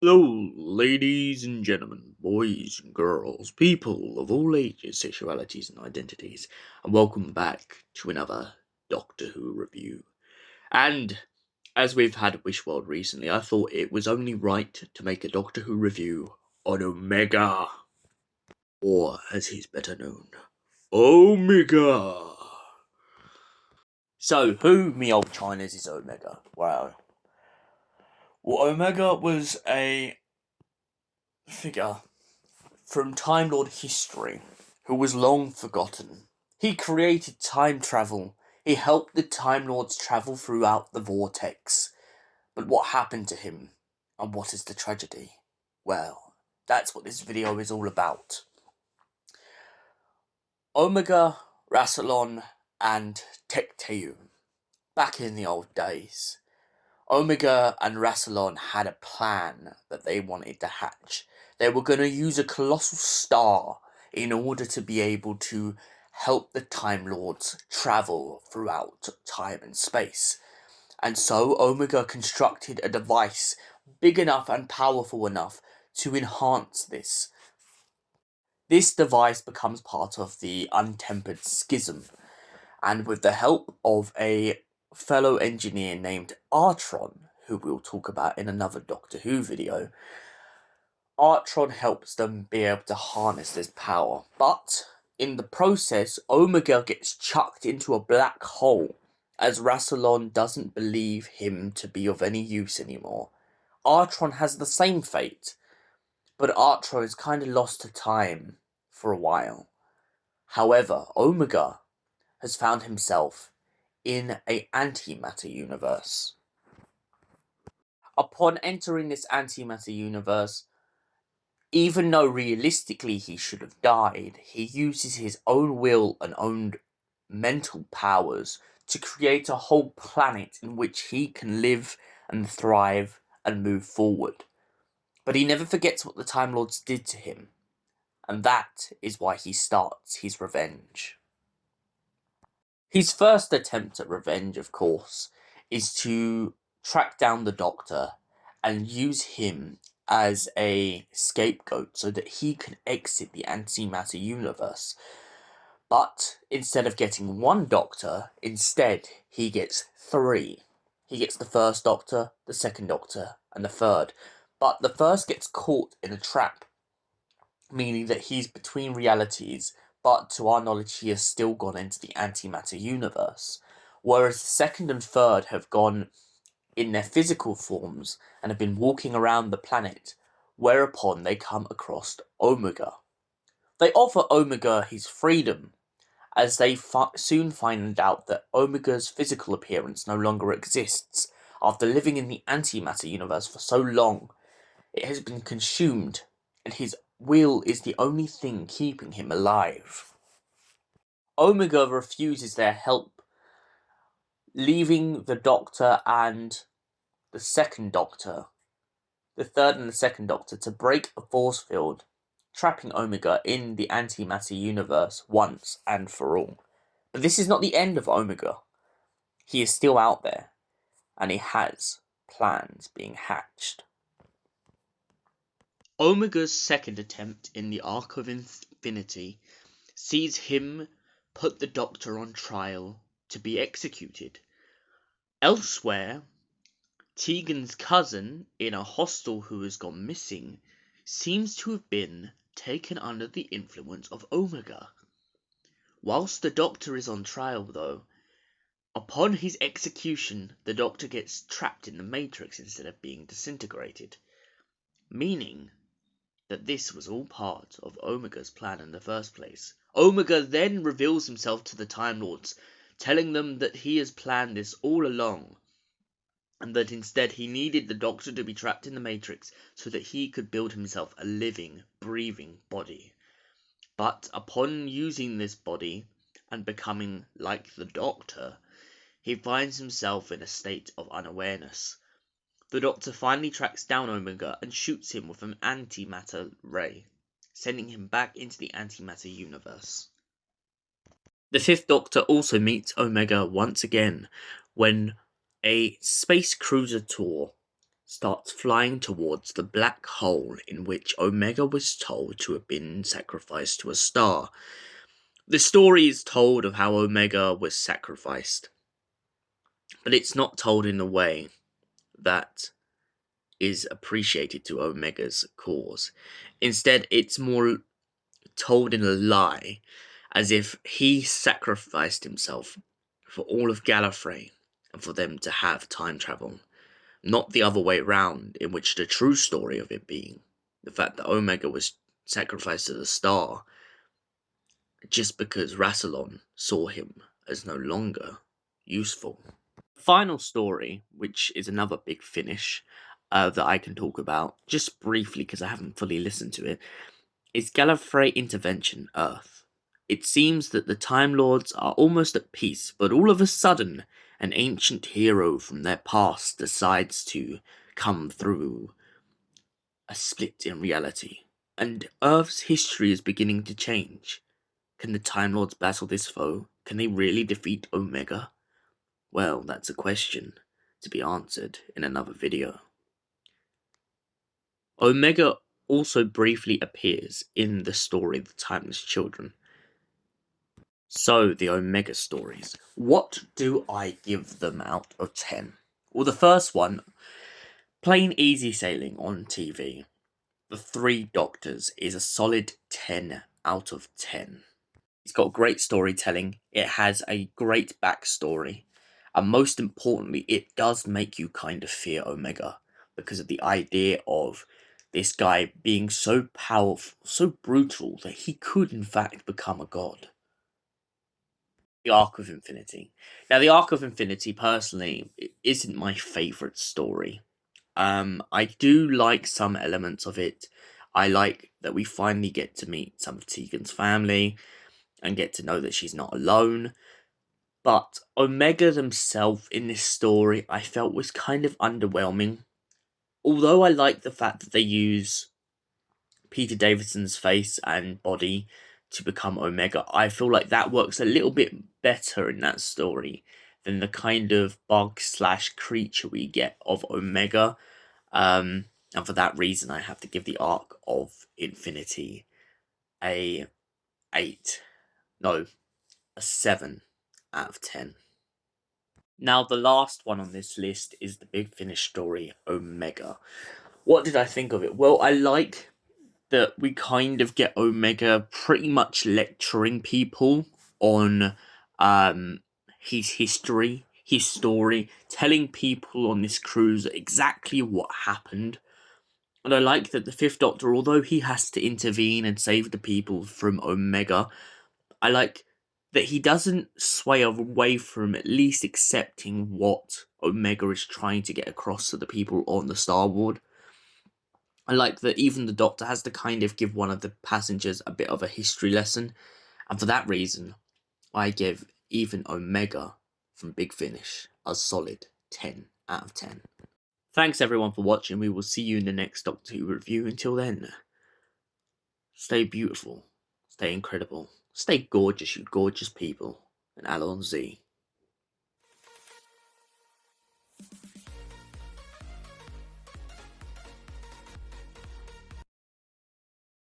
Hello, ladies and gentlemen, boys and girls, people of all ages, sexualities, and identities, and welcome back to another Doctor Who review. And as we've had Wishworld recently, I thought it was only right to make a Doctor Who review on Omega, or as he's better known, Omega. So, who me old Chinas is Omega? Well, Omega was a figure from Time Lord history, who was long forgotten. He created time travel. He helped the Time Lords travel throughout the vortex. But what happened to him? And what is the tragedy? Well, that's what this video is all about. Omega, Rassilon, and Tecteum. Back in the old days, Omega and Rassilon had a plan that they wanted to hatch. They were going to use a colossal star in order to be able to help the Time Lords travel throughout time and space. And so Omega constructed a device big enough and powerful enough to enhance this. This device becomes part of the Untempered Schism, and with the help of a fellow engineer named Artron, who we'll talk about in another Doctor Who video, Artron helps them be able to harness this power. But in the process, Omega gets chucked into a black hole, as Rassilon doesn't believe him to be of any use anymore. Artron has the same fate, but Artron is kind of lost to time for a while. However, Omega has found himself in an antimatter universe. Upon entering this antimatter universe, even though realistically he should have died, he uses his own will and own mental powers to create a whole planet in which he can live and thrive and move forward. But he never forgets what the Time Lords did to him, and that is why he starts his revenge. His first attempt at revenge, of course, is to track down the Doctor and use him as a scapegoat so that he can exit the antimatter universe. But instead of getting one Doctor, instead he gets three. He gets the first Doctor, the second Doctor, and the third. But the first gets caught in a trap, meaning that he's between realities, but to our knowledge he has still gone into the antimatter universe. Whereas the second and third have gone in their physical forms and have been walking around the planet, whereupon they come across Omega. They offer Omega his freedom, as they soon find out that Omega's physical appearance no longer exists. After living in the antimatter universe for so long, it has been consumed, and his will is the only thing keeping him alive. Omega refuses their help, leaving the Doctor and the second Doctor, the third and the second Doctor, to break a force field, trapping Omega in the antimatter universe once and for all. But this is not the end of Omega. He is still out there, and he has plans being hatched. Omega's second attempt in the Arc of Infinity sees him put the Doctor on trial to be executed. Elsewhere, Tegan's cousin, in a hostel who has gone missing, seems to have been taken under the influence of Omega. Whilst the Doctor is on trial, though, upon his execution, the Doctor gets trapped in the Matrix instead of being disintegrated, meaning that this was all part of Omega's plan in the first place. Omega then reveals himself to the Time Lords, telling them that he has planned this all along, and that instead he needed the Doctor to be trapped in the Matrix so that he could build himself a living, breathing body. But upon using this body and becoming like the Doctor, he finds himself in a state of unawareness. The Doctor finally tracks down Omega and shoots him with an antimatter ray, sending him back into the antimatter universe. The fifth Doctor also meets Omega once again when a space cruiser tour starts flying towards the black hole in which Omega was told to have been sacrificed to a star. The story is told of how Omega was sacrificed, but it's not told in a way that is appreciated to Omega's cause. Instead, it's more told in a lie, as if he sacrificed himself for all of Gallifrey and for them to have time travel. Not the other way round, in which the true story of it being the fact that Omega was sacrificed to the star just because Rassilon saw him as no longer useful. The final story, which is another big finish that I can talk about just briefly because I haven't fully listened to it, is Gallifrey Intervention Earth. It seems that the Time Lords are almost at peace, but all of a sudden, an ancient hero from their past decides to come through a split in reality, and Earth's history is beginning to change. Can the Time Lords battle this foe? Can they really defeat Omega? Well, that's a question to be answered in another video. Omega also briefly appears in the story The Timeless Children. So, the Omega stories. What do I give them out of 10? Well, the first one, plain easy sailing on TV. The Three Doctors is a solid 10 out of 10. It's got great storytelling, it has a great backstory, and most importantly, it does make you kind of fear Omega because of the idea of this guy being so powerful, so brutal, that he could in fact become a god. The Arc of Infinity. Now, the Arc of Infinity, personally, isn't my favourite story. I do like some elements of it. I like that we finally get to meet some of Tegan's family and get to know that she's not alone. But Omega themselves in this story, I felt was kind of underwhelming. Although I like the fact that they use Peter Davidson's face and body to become Omega, I feel like that works a little bit better in that story than the kind of bug/creature we get of Omega. And for that reason, I have to give the Arc of Infinity a 8. No, a 7 out of 10. Now, the last one on this list is the big finish story, Omega. What did I think of it? Well, I like that we kind of get Omega pretty much lecturing people on his history, his story, telling people on this cruise exactly what happened. And I like that the Fifth Doctor, although he has to intervene and save the people from Omega, I like that he doesn't sway away from at least accepting what Omega is trying to get across to the people on the Starboard. I like that even the Doctor has to kind of give one of the passengers a bit of a history lesson, and for that reason, I give even Omega from Big Finish a solid 10 out of 10. Thanks everyone for watching. We will see you in the next Doctor Who review. Until then, stay beautiful, stay incredible, stay gorgeous, you gorgeous people, and Allons-y.